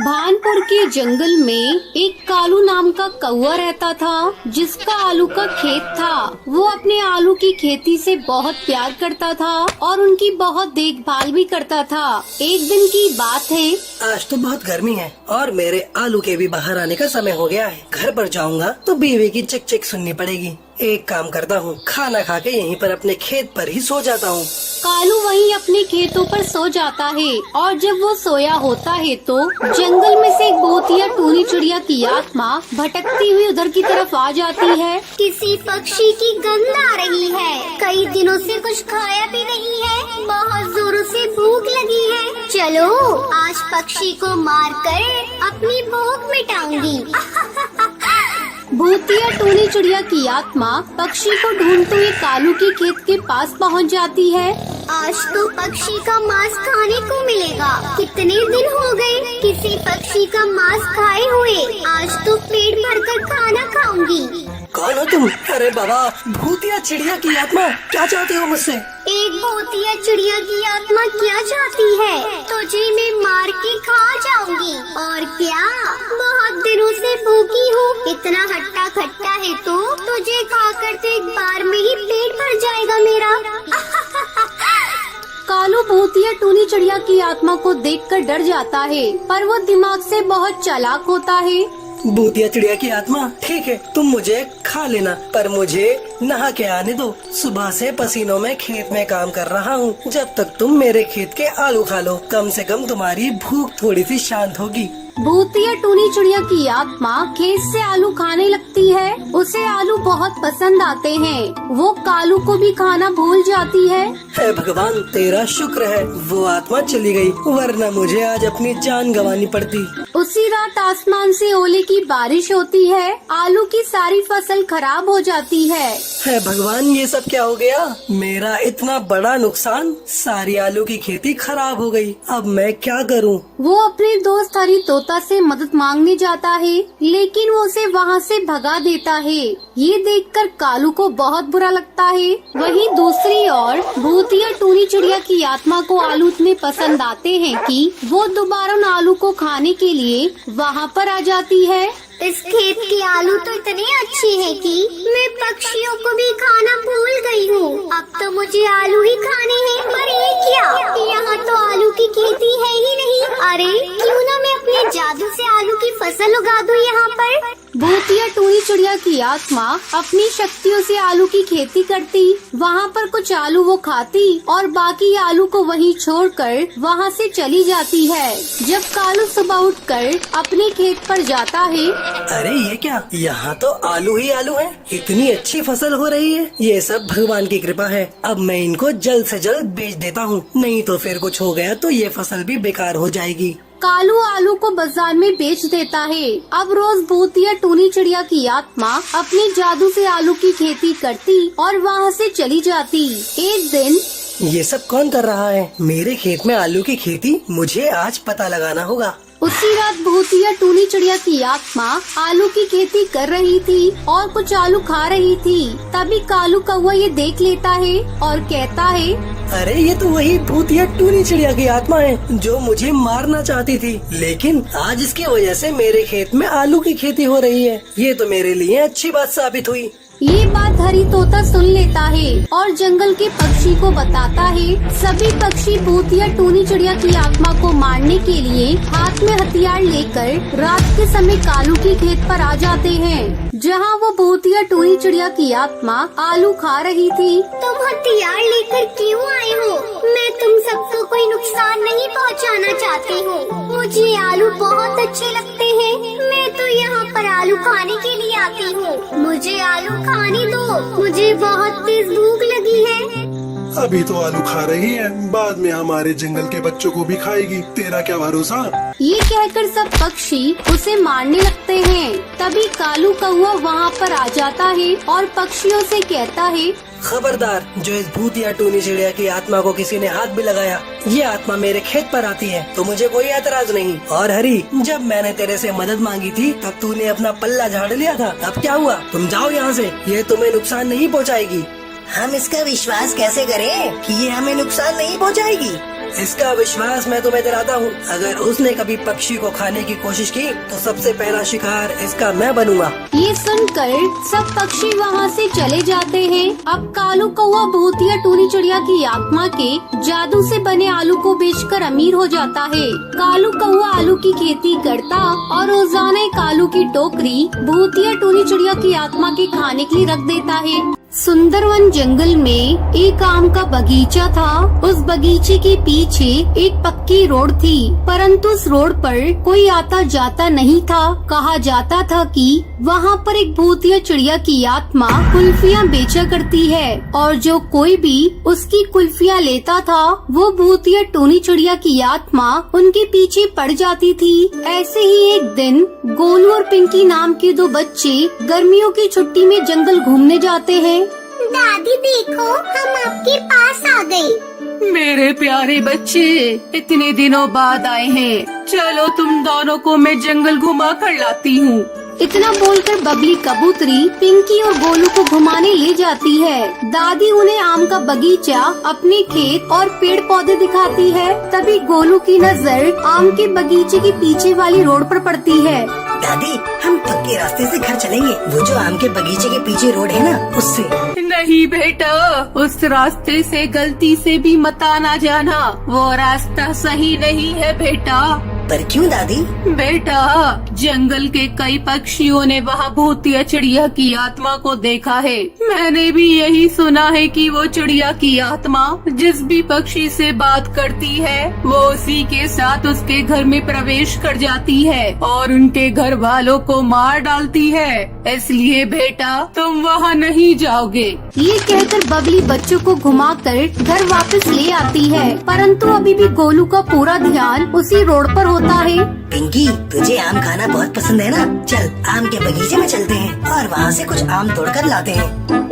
भानपुर के जंगल में एक कालू नाम का कौवा रहता था, जिसका आलू का खेत था। वो अपने आलू की खेती से बहुत प्यार करता था और उनकी बहुत देखभाल भी करता था। एक दिन की बात है, आज तो बहुत गर्मी है और मेरे आलू के भी बाहर आने का समय हो गया है। घर पर जाऊंगा तो बीवी की चिक चिक सुननी पड़ेगी। एक काम करता हूँ, खाना खा के यहीं पर अपने खेत पर ही सो जाता हूँ। कालू वहीं अपने खेतों पर सो जाता है और जब वो सोया होता है तो जंगल में से एक बोतिया टूनी चिड़िया की आत्मा भटकती हुई उधर की तरफ आ जाती है। किसी पक्षी की गंध आ रही है। कई दिनों से कुछ खाया भी नहीं है, बहुत जोरों से भूख लगी है। चलो आज पक्षी को मार कर अपनी भूख मिटाऊंगी। भूतिया टूनी चिड़िया की आत्मा पक्षी को ढूंढते हुए कालू के खेत के पास पहुंच जाती है। आज तो पक्षी का मांस खाने को मिलेगा। कितने दिन हो गए किसी पक्षी का मांस खाए हुए। आज तो पेट भरकर खाना खाऊंगी। कौन हो तुम? अरे बाबा, भूतिया चिड़िया की आत्मा, क्या चाहती हो मुझसे? एक भूतिया चिड़िया की आत्मा क्या चाहती है? तुझे मैं मार के खा जाऊंगी। और क्या, बहुत दिनों से भूखी हूँ। इतना हट्टा खट्टा है तो तुझे खाकर तो एक बार में ही पेट भर जाएगा मेरा। कालू भूतिया टूनी चिड़िया की आत्मा को देखकर डर जाता है, पर वो दिमाग से बहुत चालाक होता है। भूतिया चिड़िया की आत्मा, ठीक है, तुम मुझे खा लेना, पर मुझे नहा के आने दो। सुबह से पसीनों में खेत में काम कर रहा हूँ। जब तक तुम मेरे खेत के आलू खा लो, कम से कम तुम्हारी भूख थोड़ी सी शांत होगी। भूतिया टूनी चिड़िया की आत्मा खेत से आलू खाने लगती है। उसे आलू बहुत पसंद आते हैं। वो कालू को भी खाना भूल जाती है। हे भगवान, तेरा शुक्र है वो आत्मा चली गई, वरना मुझे आज अपनी जान गंवानी पड़ती। उसी रात आसमान से ओले की बारिश होती है। आलू की सारी फसल खराब हो जाती है। हे भगवान, ये सब क्या हो गया? मेरा इतना बड़ा नुकसान, सारी आलू की खेती खराब हो गई। अब मैं क्या करूं? वो अपने दोस्त हरी तोता से मदद मांगने जाता है, लेकिन वो उसे वहाँ से भगा देता है। ये देखकर कालू को बहुत बुरा लगता है। वहीं दूसरी ओर भूतिया टूनी चिड़िया की आत्मा को आलू इतने पसंद आते हैं कि वो दोबारा उन आलू को खाने के लिए वहाँ पर आ जाती है। इस खेत की आलू तो इतनी अच्छी है कि मैं पक्षियों को भी खाना भूल गई हूँ। अब तो मुझे आलू ही खाने हैं। पर ये क्या, यहाँ तो आलू की खेती है ही नहीं। अरे क्यों ना मैं अपने जादू से आलू की फसल उगा दूँ यहाँ पर। भूतिया टूनी चिड़िया की आत्मा अपनी शक्तियों से आलू की खेती करती। वहाँ पर कुछ आलू वो खाती और बाकी आलू को वहीं छोड़कर वहाँ से चली जाती है। जब कालू सुबह उठकर अपने खेत पर जाता है, अरे ये क्या, यहाँ तो आलू ही आलू है। इतनी अच्छी फसल हो रही है। ये सब भगवान की कृपा है। अब मैं इनको जल्द से जल्द बेच देता हूँ, नहीं तो फिर कुछ हो गया तो ये फसल भी बेकार हो जाएगी। कालू आलू को बाजार में बेच देता है। अब रोज भूतिया टूनी चिड़िया की आत्मा अपने जादू से आलू की खेती करती और वहाँ से चली जाती। एक दिन, ये सब कौन कर रहा है? मेरे खेत में आलू की खेती, मुझे आज पता लगाना होगा। उसी रात भूतिया टूनी चिड़िया की आत्मा आलू की खेती कर रही थी और कुछ आलू खा रही थी। तभी कालू कौवा ये देख लेता है और कहता है, अरे ये तो वही भूतिया टूनी चिड़िया की आत्मा है जो मुझे मारना चाहती थी, लेकिन आज इसकी वजह से मेरे खेत में आलू की खेती हो रही है। ये तो मेरे लिए अच्छी बात साबित हुई। ये बात हरी तोता सुन लेता है और जंगल के पक्षी को बताता है। सभी पक्षी भूतिया टूनी चिड़िया की आत्मा को मारने के लिए हाथ में हथियार लेकर रात के समय कालू के खेत पर आ जाते हैं, जहाँ वो भूतिया टूनी चिड़िया की आत्मा आलू खा रही थी। तुम हथियार लेकर क्यों आए हो? मैं तुम सबको कोई नुकसान नहीं पहुँचाना चाहती हूँ। मुझे आलू बहुत अच्छे लगते हैं। मैं तो यहाँ पर आलू खाने के लिए आती हूँ। मुझे आलू खाने दो, मुझे बहुत तेज भूख लगी है। अभी तो आलू खा रही है, बाद में हमारे जंगल के बच्चों को भी खाएगी। तेरा क्या भरोसा। ये कहकर सब पक्षी उसे मारने लगते हैं। तभी कालू कौवा वहाँ पर आ जाता है और पक्षियों से कहता है, खबरदार, जो इस भूतिया टूनी चिड़िया की आत्मा को किसी ने हाथ भी लगाया, ये आत्मा मेरे खेत पर आती है तो मुझे कोई एतराज नहीं। और हरी, जब मैंने तेरे से मदद मांगी थी तब तूने अपना पल्ला झाड़ लिया था। अब क्या हुआ? तुम जाओ यहाँ से, ये तुम्हें नुकसान नहीं पहुँचाएगी। हम इसका विश्वास कैसे करें कि ये हमें नुकसान नहीं पहुँचाएगी? इसका विश्वास मैं तुम्हें दिलाता हूँ, अगर उसने कभी पक्षी को खाने की कोशिश की तो सबसे पहला शिकार इसका मैं बनूंगा। ये सुनकर सब पक्षी वहाँ से चले जाते हैं। अब कालू कौवा भूतिया टूनी चिड़िया की आत्मा के जादू से बने आलू को बेचकर अमीर हो जाता है। कालू कौवा आलू की खेती करता और रोजाना एक आलू की टोकरी भूतिया टूनी चिड़िया की आत्मा के खाने के लिए रख देता है। सुंदरवन जंगल में एक आम का बगीचा था। उस बगीचे के पीछे एक पक्की रोड थी, परंतु उस रोड पर कोई आता जाता नहीं था। कहा जाता था कि वहाँ पर एक भूतिया चिड़िया की आत्मा कुल्फियाँ बेचा करती है और जो कोई भी उसकी कुल्फियाँ लेता था वो भूतिया टूनी चिड़िया की आत्मा उनके पीछे पड़ जाती थी। ऐसे ही एक दिन गोलू और पिंकी नाम के दो बच्चे गर्मियों की छुट्टी में जंगल घूमने जाते हैं। दादी देखो, हम आपके पास आ गए। मेरे प्यारे बच्चे, इतने दिनों बाद आए हैं। चलो तुम दोनों को मैं जंगल घुमा कर लाती हूँ। इतना बोलकर बबली कबूतरी पिंकी और गोलू को घुमाने ले जाती है। दादी उन्हें आम का बगीचा, अपने खेत और पेड़ पौधे दिखाती है। तभी गोलू की नजर आम के बगीचे के पीछे वाली रोड पर पड़ती है। दादी, हम पक्के रास्ते से घर चलेंगे, वो जो आम के बगीचे के पीछे रोड है ना, उससे। नहीं बेटा, उस रास्ते से गलती से भी मत आना जाना, वो रास्ता सही नहीं है बेटा। पर क्यों दादी? बेटा, जंगल के कई पक्षियों ने वहाँ भूतिया चिड़िया की आत्मा को देखा है। मैंने भी यही सुना है कि वो चिड़िया की आत्मा जिस भी पक्षी से बात करती है वो उसी के साथ उसके घर में प्रवेश कर जाती है और उनके घर वालों को मार डालती है। इसलिए बेटा, तुम वहाँ नहीं जाओगे। ये कहकर बबली बच्चों को घुमाकर घर वापस ले आती है, परंतु अभी भी गोलू का पूरा ध्यान उसी रोड पर होता है। पिंकी, तुझे आम खाना बहुत पसंद है ना? चल आम के बगीचे में चलते हैं और वहाँ से कुछ आम तोड़कर लाते हैं।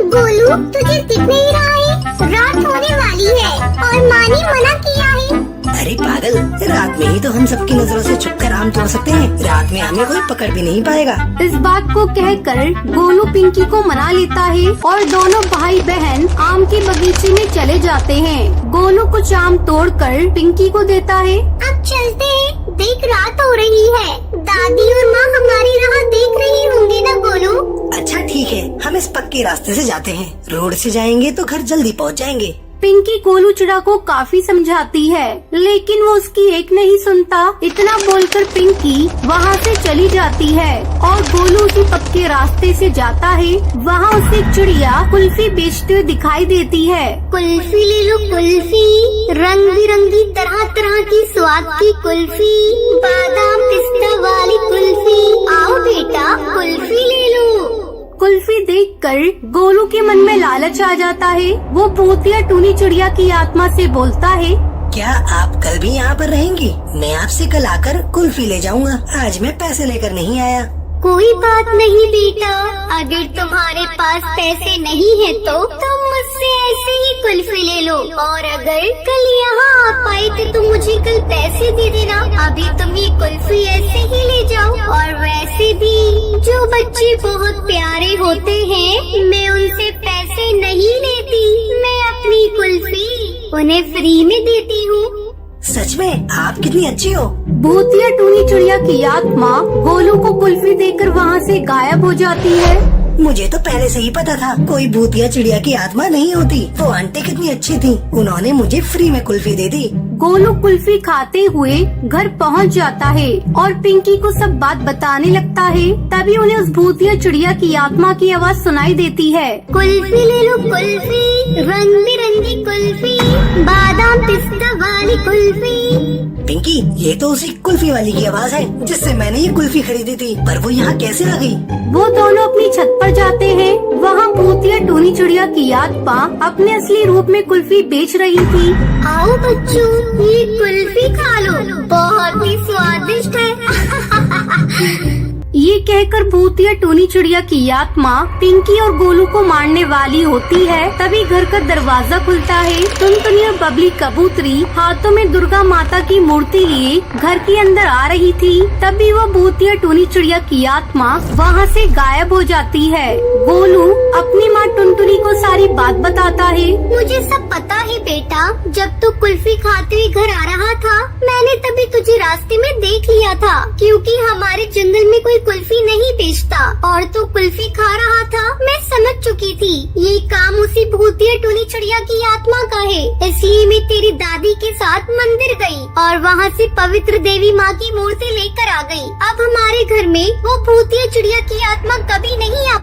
गोलू, तुझे दिख नहीं रहा है? रात होने वाली है और माँ ने मना किया है। अरे पागल, रात में ही तो हम सबकी नजरों से छुपकर आम तोड़ सकते हैं। रात में हमें कोई पकड़ भी नहीं पाएगा। इस बात को कहकर गोलू पिंकी को मना लेता है और दोनों भाई बहन आम के बगीचे में चले जाते हैं। गोलू कुछ आम तोड़कर पिंकी को देता है। अब चलते हैं, देख रात हो रही है। दादी और माँ हमारी राह देख रही होंगी ना गोलू? अच्छा ठीक है, हम इस पक्के रास्ते से जाते हैं। रोड से जाएंगे तो घर जल्दी पहुँच जाएंगे। पिंकी गोलू चिड़ा को काफी समझाती है, लेकिन वो उसकी एक नहीं सुनता। इतना बोलकर पिंकी वहाँ से चली जाती है और गोलू उसी पक्के रास्ते से जाता है। वहाँ उसे एक चिड़िया कुल्फी बेचते हुए दिखाई देती है। कुल्फी ले लो कुल्फी, रंग बिरंगी तरह तरह की स्वाद की कुल्फी, बादाम पिस्ता वाली कुल्फी। आओ बेटा, कुल्फी ले लो। कुल्फी देखकर गोलू के मन में लालच आ जाता है। वो भूतिया टूनी चिड़िया की आत्मा से बोलता है, क्या आप कल भी यहाँ पर रहेंगी? मैं आपसे कल आकर कुल्फी ले जाऊंगा। आज मैं पैसे लेकर नहीं आया। कोई बात नहीं बेटा, अगर तुम्हारे पास पैसे नहीं है तो तुम मुझसे ऐसे ही कुल्फी ले लो, और अगर कल यहाँ आ पाए तो तुम मुझे कल पैसे दे देना। अभी तुम ये कुल्फी ऐसे ही ले जाओ। और वैसे भी जो बच्चे बहुत प्यारे होते हैं, मैं उनसे पैसे नहीं लेती। मैं अपनी कुल्फी उन्हें फ्री में देती हूँ। सच में आप कितनी अच्छी हो। भूतिया टूनी चिड़िया की आत्मा गोलू को कुल्फी देकर वहाँ से गायब हो जाती है। मुझे तो पहले से ही पता था कोई भूतिया चिड़िया की आत्मा नहीं होती। वो आंटी कितनी अच्छी थी, उन्होंने मुझे फ्री में कुल्फी दे दी। गोलू कुल्फी खाते हुए घर पहुंच जाता है और पिंकी को सब बात बताने लगता है। तभी उन्हें उस भूतिया चिड़िया की आत्मा की आवाज सुनाई देती है। कुल्फी ले लो कुल्फी, रंग बिरंगी कुल्फी, बादाम पिस्ता वाली कुल्फी। पिंकी, ये तो उसी कुल्फी वाली की आवाज है जिससे मैंने ये कुल्फी खरीदी थी। पर वो यहाँ कैसे आ गई? वो दोनों अपनी छत पर जाते हैं। वहाँ भूतिया टूनी चिड़िया की आत्मा अपने असली रूप में कुल्फी बेच रही थी। आओ बच्चों, ये कुल्फी खा लो, बहुत ही स्वादिष्ट है। ये कहकर भूतिया टूनी चिड़िया की आत्मा पिंकी और गोलू को मारने वाली होती है। तभी घर का दरवाजा खुलता है। टुनटुनी और बबली कबूतरी हाथों में दुर्गा माता की मूर्ति लिए घर के अंदर आ रही थी। तभी वो भूतिया टूनी चिड़िया की आत्मा वहाँ से गायब हो जाती है। गोलू अपनी माँ टुनटुनी को सारी बात बताता है। मुझे सब पता है बेटा, जब तू कुल्फी खाते हुए घर आ रहा था मैंने तभी तुझे रास्ते में देख लिया था, क्योंकि हमारे जंगल में कोई कुल्फी नहीं बेचता और तू कुल्फी खा रहा था। मैं समझ चुकी थी ये काम उसी भूतिया टूनी चिड़िया की आत्मा का है, इसलिए मैं तेरी दादी के साथ मंदिर गई और वहाँ से पवित्र देवी माँ की मूर्ति लेकर आ गई। अब हमारे घर में वो भूतिया चिड़िया की आत्मा कभी नहीं आ